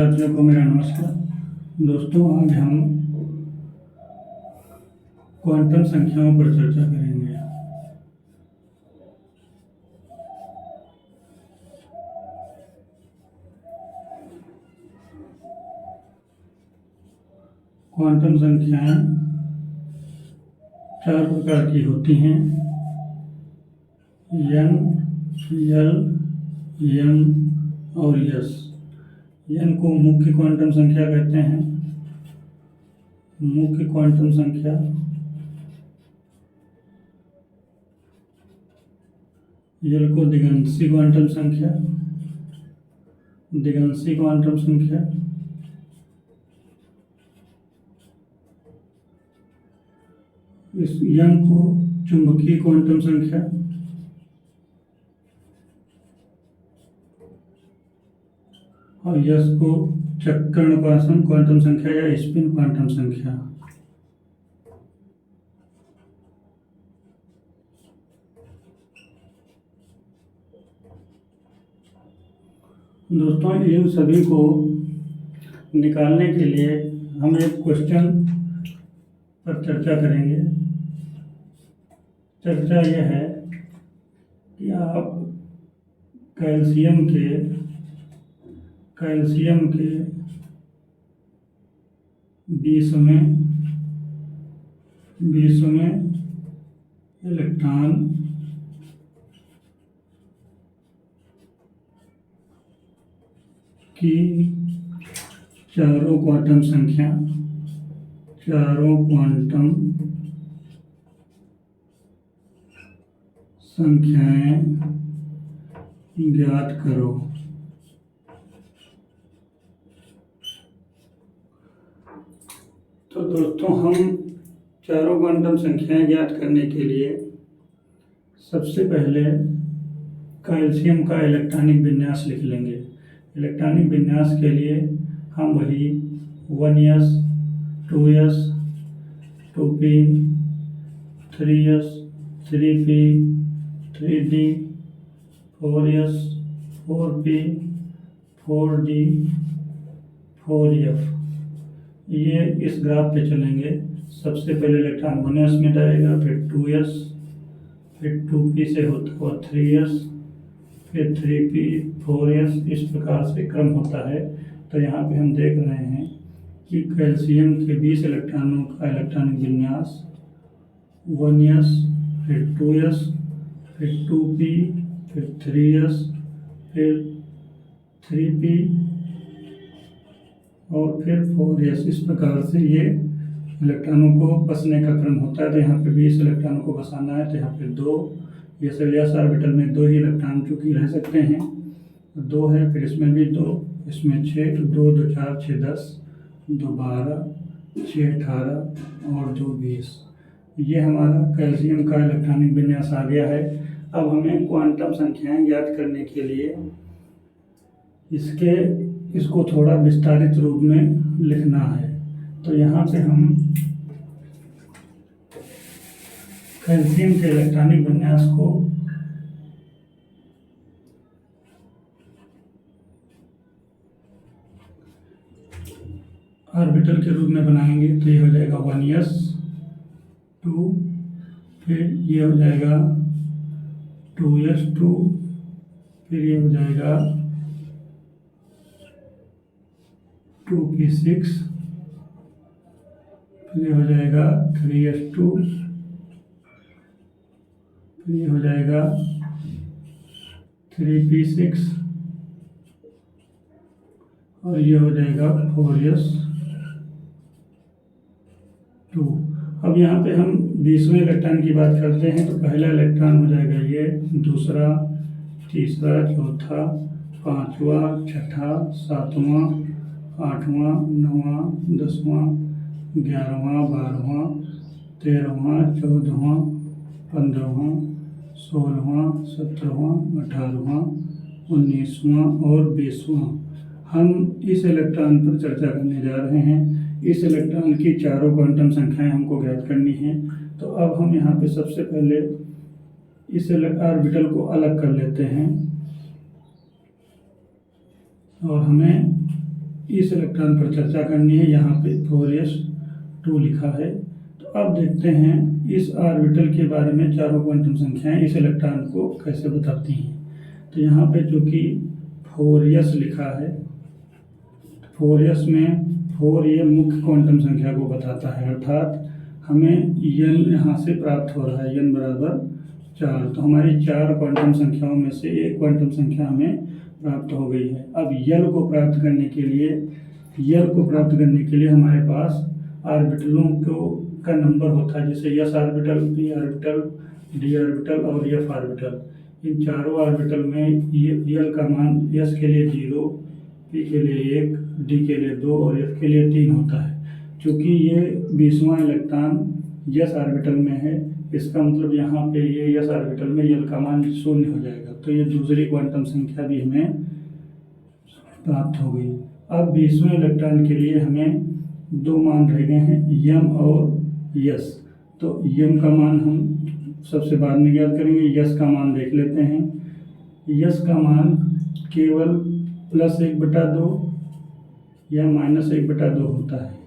साथियों को मेरा नमस्कार। दोस्तों, आज हम क्वांटम संख्याओं पर चर्चा करेंगे। क्वांटम संख्याएं 4 प्रकार की होती हैं: n, l, m और s। n को मुख्य क्वांटम संख्या कहते हैं। मुख्य क्वांटम संख्या l को दिगंशी क्वांटम संख्या, दिगंशी क्वांटम संख्या इस m को चुंबकीय क्वांटम संख्या, और s को चक्रण क्वांटम संख्या या स्पिन क्वांटम संख्या। दोस्तों, इन सभी को निकालने के लिए हम एक क्वेश्चन पर चर्चा करेंगे। चर्चा यह है कि आप कैल्शियम के 20वें इलेक्ट्रॉन की चारों क्वांटम संख्याएं ज्ञात करो। तो दोस्तों, हम चारों क्वांटम संख्याएं ज्ञात करने के लिए सबसे पहले कैल्शियम का इलेक्ट्रॉनिक विन्यास लिख लेंगे। इलेक्ट्रॉनिक विन्यास के लिए हम वही 1s, 2s, 2p, 3s, 3p, 3d, 4s, 4p, 4d, 4f ये इस ग्राफ पे चलेंगे। सबसे पहले इलेक्ट्रॉन 1s में जाएगा, फिर 2s, फिर 2p से होता हुआ 3s, फिर 3p, 4s, इस प्रकार से क्रम होता है। तो यहाँ पे हम देख रहे हैं कि कैल्शियम के 20 इलेक्ट्रॉनों का इलेक्ट्रॉनिक विन्यास 1s, फिर 2s, फिर 2p, फिर 3s, फिर 3p और फिर 4s। इस प्रकार से ये इलेक्ट्रॉनों को बसने का क्रम होता है। तो यहाँ पे 20 इलेक्ट्रॉनों को बसाना है, तो यहाँ पे 2, ये s ऑर्बिटल में 2 ही इलेक्ट्रॉन चूँकि रह सकते हैं, 2 है, फिर इसमें भी 2, इसमें 6, तो 2, 2, 4, 6, 10, 2, 12, 6, 18 और 2, 20। ये हमारा कैल्शियम का इलेक्ट्रॉनिक विन्यास आ गया है। अब हमें क्वांटम संख्याएं ज्ञात करने के लिए इसको थोड़ा विस्तारित रूप में लिखना है। तो यहाँ पे हम कैल्शियम के इलेक्ट्रॉनिक विन्यास को ऑर्बिटल के रूप में बनाएंगे। तो ये हो जाएगा 1s, 2, फिर ये हो जाएगा 2s, 2, फिर ये हो जाएगा 2p6, फिर ये हो जाएगा 3s2, फिर ये हो जाएगा 3p6 और ये हो जाएगा 4s2। अब यहाँ पे हम 20वें इलेक्ट्रॉन की बात करते हैं। तो पहला इलेक्ट्रॉन हो जाएगा ये, दूसरा, तीसरा, चौथा, पांचवा, छठा, सातवां, 8वां, 9वां, 10वां, 11वां, 12वां, 13वां, 14वां, 15वां, 16वां, 17वां, 18वां, 19वां और 20वां हम इस इलेक्ट्रॉन पर चर्चा करने जा रहे हैं। इस इलेक्ट्रॉन की चारों क्वांटम संख्याएं हमको ज्ञात करनी है। तो अब हम यहाँ पे सबसे पहले इस ऑर्बिटल को अलग कर लेते हैं और हमें इस इलेक्ट्रॉन पर चर्चा करनी है। यहाँ पे 4s2 लिखा है। तो अब देखते हैं इस ऑर्बिटल के बारे में चारों क्वांटम संख्याएं इस इलेक्ट्रॉन को कैसे बताती हैं। तो यहाँ पे चूँकि 4s लिखा है, 4s में 4 ये मुख्य क्वांटम संख्या को बताता है, अर्थात हमें n यहाँ से प्राप्त हो रहा है, n बराबर 4। तो हमारी 4 क्वांटम संख्याओं में से एक क्वांटम संख्या हमें प्राप्त हो गई है। अब यल को प्राप्त करने के लिए हमारे पास ऑर्बिटलों का नंबर होता है, जैसे s orbital, p orbital, d orbital और f ऑर्बिटल। इन चारों ऑर्बिटल में यल का मान s के लिए 0, p के लिए 1, d के लिए 2 और f के लिए 3 होता है। चूँकि ये 20वां इलेक्ट्रॉन s ऑर्बिटल में है, इसका मतलब यहाँ पे ये s ऑर्बिटल में यल का मान 0 हो जाएगा। तो ये दूसरी क्वांटम संख्या भी हमें प्राप्त हो गई। अब 20वें इलेक्ट्रॉन के लिए हमें 2 मान रह गए हैं, m और s। तो m का मान हम सबसे बाद में ज्ञात करेंगे, s का मान देख लेते हैं। s का मान केवल +1/2 या -1/2 होता है।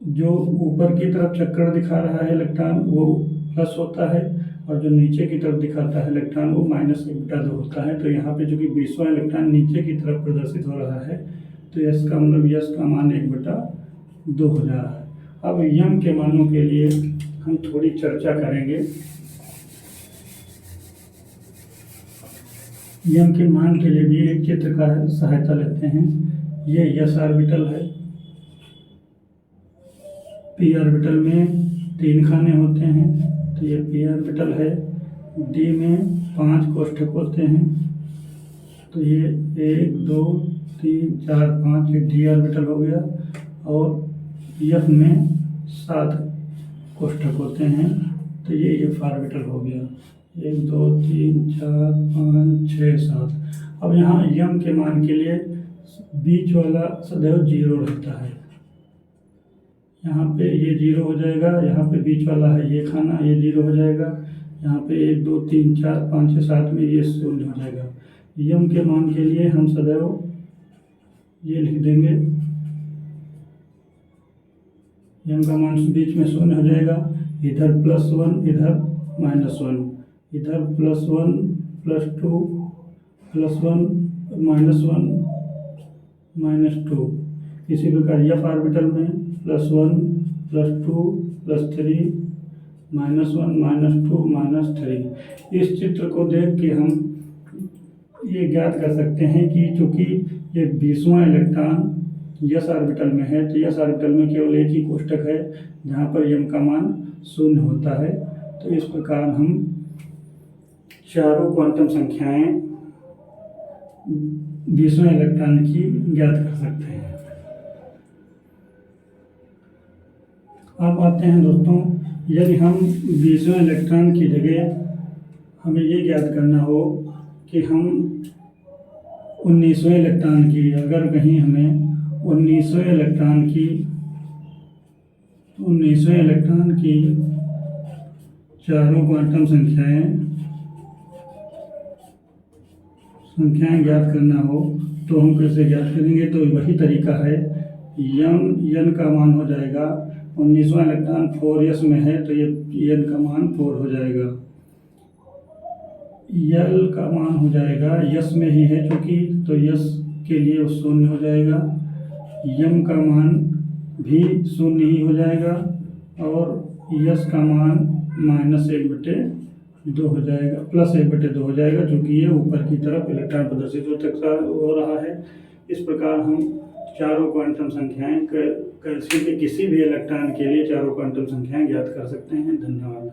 जो ऊपर की तरफ चक्कर दिखा रहा है इलेक्ट्रॉन वो प्लस होता है, और जो नीचे की तरफ दिखाता है इलेक्ट्रॉन वो -1/2 होता है। तो यहाँ पे जो कि 20वां इलेक्ट्रॉन नीचे की तरफ प्रदर्शित हो रहा है, तो s का मतलब s का मान 1/2 हो जा रहा है। अब m के मानों के लिए हम थोड़ी चर्चा करेंगे। m के मान के लिए भी एक चित्र का सहायता लेते हैं। ये s ऑर्बिटल है, p ऑर्बिटल में 3 खाने होते हैं, तो ये p ऑर्बिटल है। d में 5 कोष्ठक होते हैं, तो ये 1 2 3 4 5 ये d ऑर्बिटल हो गया। और f में 7 कोष्ठक होते हैं, तो ये f ऑर्बिटल हो गया। 1 2 3 4 5 6 7। अब यहाँ m के मान के लिए बीच वाला सदैव 0 रहता है। यहाँ पे ये 0 हो जाएगा, यहाँ पे बीच वाला है ये खाना, ये 0 हो जाएगा। यहाँ पे 1 2 3 4 5 6 7 में ये 0 हो जाएगा। m के मान के लिए हम सदैव ये लिख देंगे, m का मान बीच में 0 हो जाएगा। इधर +1 इधर -1, इधर +1 +2 +1 -1 -2। इसी प्रकार f ऑर्बिटल में +1 +2 +3 -1 -2 -3। इस चित्र को देख के हम ये ज्ञात कर सकते हैं कि चूँकि ये 20वां इलेक्ट्रॉन s ऑर्बिटल में है, तो s ऑर्बिटल में केवल एक ही कोष्ठक है जहाँ पर m का मान 0 होता है। तो इस प्रकार हम चारों क्वांटम संख्याएं 20वें इलेक्ट्रॉन की ज्ञात कर सकते हैं। अब आते हैं दोस्तों, यदि हम 20वें इलेक्ट्रॉन की जगह हमें ये ज्ञात करना हो कि हम 19वें इलेक्ट्रॉन की, अगर कहीं हमें 19वें इलेक्ट्रॉन की चारों क्वांटम संख्याएं ज्ञात करना हो तो हम कैसे ज्ञात करेंगे। तो वही तरीका है, n का मान हो जाएगा, 19वां इलेक्ट्रॉन 4s में है तो ये n का मान 4 हो जाएगा। l का मान हो जाएगा, s में ही है चूँकि, तो s के लिए वो 0 हो जाएगा। m का मान भी 0 ही हो जाएगा, और s का मान -1/2 हो जाएगा, +1/2 हो जाएगा, क्योंकि ये ऊपर की तरफ इलेक्ट्रॉन प्रदर्शित हो रहा है। इस प्रकार हम चारों क्वांटम संख्याएं कैल्शियम के किसी भी इलेक्ट्रॉन के लिए चारों क्वांटम संख्याएं ज्ञात कर सकते हैं। धन्यवाद।